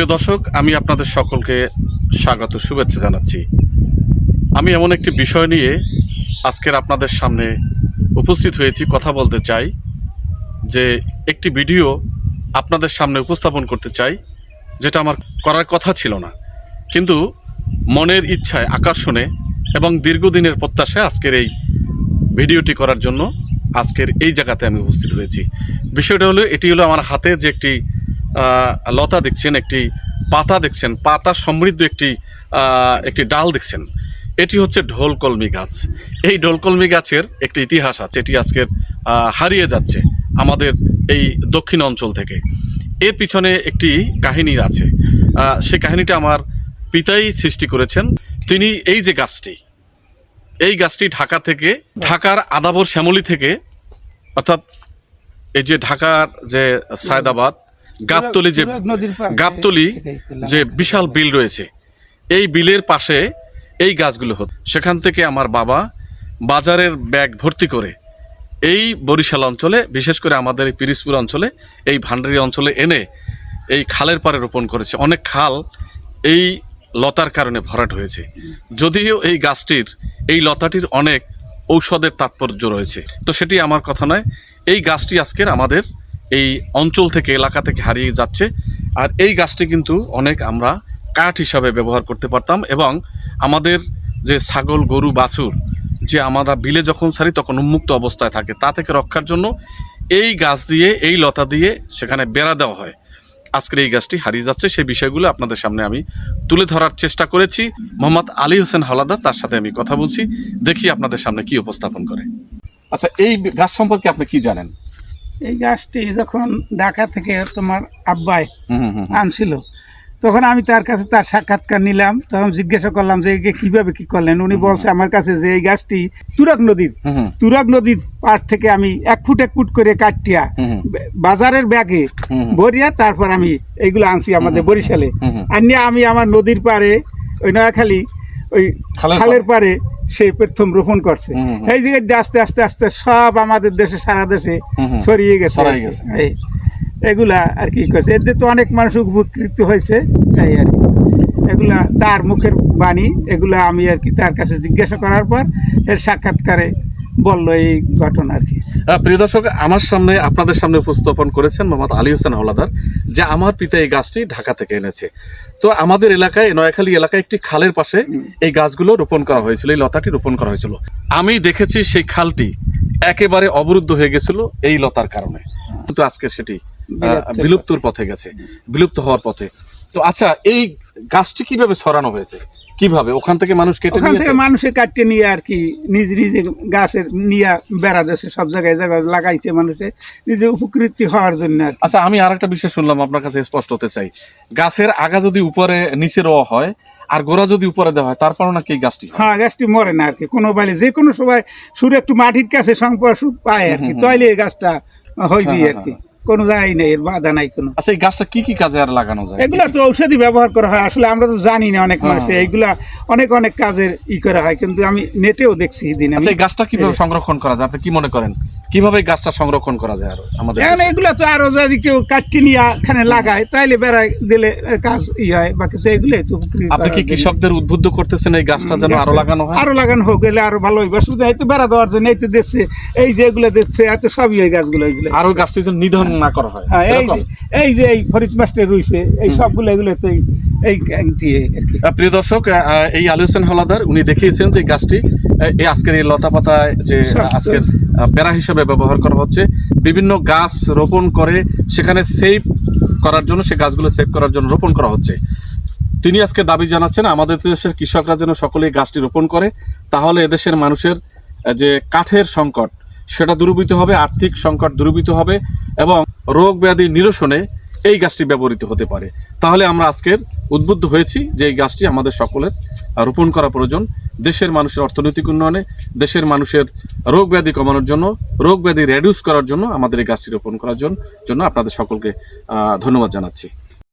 প্রিয় দর্শক, আমি আপনাদের সকলকে স্বাগত শুভেচ্ছা জানাচ্ছি। আমি এমন একটি বিষয় নিয়ে আজকের আপনাদের সামনে উপস্থিত হয়েছি, কথা বলতে চাই, যে একটি ভিডিও আপনাদের সামনে উপস্থাপন করতে চাই, যেটা আমার করার কথা ছিল না, কিন্তু মনের ইচ্ছায়, আকর্ষণে এবং দীর্ঘদিনের প্রত্যাশায় আজকের এই ভিডিওটি করার জন্য আজকের এই জায়গাতে আমি উপস্থিত হয়েছি। বিষয়টা হলো, এটি হলো আমার হাতে যে একটি লতা দেখছেন, একটি পাতা দেখছেন, পাতা সমৃদ্ধ একটি ডাল দেখছেন, এটি হচ্ছে ঢোলকলমি গাছ। এই ঢোলকলমি গাছের একটি ইতিহাস আছে, এটি আজকের হারিয়ে যাচ্ছে আমাদের এই দক্ষিণ অঞ্চল থেকে। এর পিছনে একটি কাহিনী আছে, সেই কাহিনীটা আমার পিতাই সৃষ্টি করেছেন। তিনি এই গাছটি ঢাকার আদাবর শ্যামলী থেকে, অর্থাৎ এই যে ঢাকার যে সায়দাবাদ গাবতলী যে বিশাল বিল রয়েছে, এই বিলের পাশে এই গাছগুলো হতো। সেখান থেকে আমার বাবা বাজারের ব্যাগ ভর্তি করে এই বরিশাল অঞ্চলে, বিশেষ করে আমাদের এই পিরিজপুর অঞ্চলে, এই ভান্ডারী অঞ্চলে এনে এই খালের পাড়ে রোপণ করেছে। অনেক খাল এই লতার কারণে ভরাট হয়েছে, যদিও এই লতাটির অনেক ঔষধের তাৎপর্য রয়েছে। তো সেটি আমার কথা নয়, এই গাছটি আজকের আমাদের এই অঞ্চল থেকে, এলাকা থেকে হারিয়ে যাচ্ছে। আর এই গাছটি কিন্তু অনেক আমরা কাঠ হিসাবে ব্যবহার করতে পারতাম, এবং আমাদের যে ছাগল, গরু, বাছুর যে আমরা বিলে যখন ছাড়ি তখন উন্মুক্ত অবস্থায় থাকে, তা থেকে রক্ষার জন্য এই গাছ দিয়ে, এই লতা দিয়ে সেখানে বেড়া দেওয়া হয়। আজকের এই গাছটি হারিয়ে যাচ্ছে, সেই বিষয়গুলো আপনাদের সামনে আমি তুলে ধরার চেষ্টা করেছি। মোহাম্মদ আলী হোসেন হাওলাদার, তার সাথে আমি কথা বলছি, দেখি আপনাদের সামনে কি উপস্থাপন করে। আচ্ছা, এই গাছ সম্পর্কে আপনি কি জানেন? এই গাছটি যখন ঢাকা থেকে তোমার আব্বাই আনছিল, তখন আমি তার কাছে তার সাক্ষাৎকার নিলাম। তখন জিজ্ঞাসা করলাম যে কিভাবে কি করলেন। উনি বলছে আমার কাছে যে এই গাছটি তুরাগ নদীর পাড় থেকে আমি এক ফুট করে কাটিয়া বাজারের ব্যাগে ভরিয়া তারপর আমি এইগুলো আনছি আমাদের বরিশালে। আনিয়া আমি আমার নদীর পাড়ে, ওই নোয়াখালী ওই খালের পাড়ে সে প্রথম রোপণ করছে। এই জায়গায় আস্তে আস্তে আস্তে সব আমাদের দেশে, সারা দেশে ছড়িয়ে গেছে। এগুলা আর কি করছে, এতে তো অনেক মানুষ উপকৃত হয়েছে। এই আর কি, এগুলা তার মুখের বাণী, এগুলা আমি আর কি তার কাছে জিজ্ঞাসা করার পর এর সাক্ষাৎকারে বললো এই ঘটনা আর কি। প্রিয় দর্শক, আপনাদের সামনে উপস্থাপন করেছেন মোহাম্মদ আলী হোসেন হাওলাদার, যে আমার পিতা এই গাছটি ঢাকা থেকে এনেছে। তো আমাদের এলাকায়, নোয়াখালী এলাকায় একটি খালের পাশে এই গাছগুলো রোপণ করা হয়েছিল, এই লতাটি রোপণ করা হয়েছিল। আমি দেখেছি সেই খালটি একেবারে অবরুদ্ধ হয়ে গেছিল এই লতার কারণে, কিন্তু আজকে সেটি বিলুপ্তর পথে গেছে, বিলুপ্ত হওয়ার পথে। তো আচ্ছা, এই গাছটি কিভাবে ছড়ানো হয়েছে, কিভাবে ওখান থেকে মানুষ মানুষে কাটতে নিয়ে আর কি নিজে গাছের নিয়ে বেড়া দেশে সব জায়গায় লাগাইছে মানুষে নিজে উপকৃত হওয়ার জন্য। আচ্ছা, আমি আর একটা বিষয় শুনলাম, আপনার কাছে স্পষ্ট হতে চাই। গাছের আগা যদি উপরে নিচে রোয়া হয় আর গোড়া যদি উপরে দেওয়া হয়, তারপর নাকি গাছটি, হ্যাঁ, গাছটি মরে না আর কি। কোনো বালি যে কোনো সময় সুর একটু মাটির কাছে সংস্পর্শ পায় আর কি, তাইলে এই গাছটা হইবি আর কি, কোনো জায়গায় নেই, এর বাধা নাই কোনো। আচ্ছা, এই গাছটা কি কি কাজে আর লাগানো যায়? এগুলা তো ঔষধি ব্যবহার করা হয়, আসলে আমরা তো জানি না, অনেক মানুষে এইগুলা অনেক কাজের করা হয়, কিন্তু আমি নেটেও দেখছি দিন। আচ্ছা, এই গাছটা কিভাবে সংরক্ষণ করা যায়, আপনি কি মনে করেন, কিভাবে গাছটা সংরক্ষণ করা যায়? আরো আমাদের এগুলা তো আরো যদি কেউ কাটতে নিয়ে এখানে লাগায় তাইলে বেড়া দিলে কাজ হয়, বাকি এগুলোই তো। আপনি কি কৃষকদের উদ্বুদ্ধ করতেছেন এই গাছটা যেন আরো লাগানো হয়? আরো লাগানো হোক, এলে আরো ভালো হইবে। শুধু এই তো বেড়া দেওয়ার জন্য এই তো দিচ্ছে, এই যে এগুলো দিচ্ছে, এত সবই ওই গাছগুলো, এগুলো আরো গাছটি যেন নিধন না করা হয়। হ্যাঁ, এই যে এই ফরিদ মাস্টার রয়েছে, এই সবগুলো এগুলো তো এই। প্রিয় দর্শক, এই আলী হোসেন হাওলাদার উনি দেখিয়েছেন যে গাছটি এই আজকের এই লতা পাতায় যে আজকের বেড়া হিসেবে ব্যবহার করা হচ্ছে। বিভিন্ন গাছ রোপণ করে সেখানে সেভ করার জন্য, সে গাছগুলো সেভ করার জন্য রোপণ করা হচ্ছে। তিনি আজকে দাবি জানাচ্ছেন আমাদের দেশের কৃষকরা যেন সকলেই গাছটি রোপণ করে, তাহলে এদেশের মানুষের যে কাঠের সংকট সেটা দূরীভূত হবে, আর্থিক সংকট দূরীভূত হবে, এবং রোগ ব্যাধি নিরসনে এই গাছটি ব্যবহৃত হতে পারে। তাহলে আমরা আজকের উদ্বুদ্ধ হয়েছি যে এই গাছটি আমাদের সকলের রোপণ করা প্রয়োজন, দেশের মানুষের অর্থনৈতিক উন্নয়নে, দেশের মানুষের রোগ ব্যাধি কমানোর জন্য, রোগ ব্যাধি রিডিউস করার জন্য আমাদের এই গাছটি রোপণ করার জন্য আপনাদের সকলকে ধন্যবাদ জানাচ্ছি।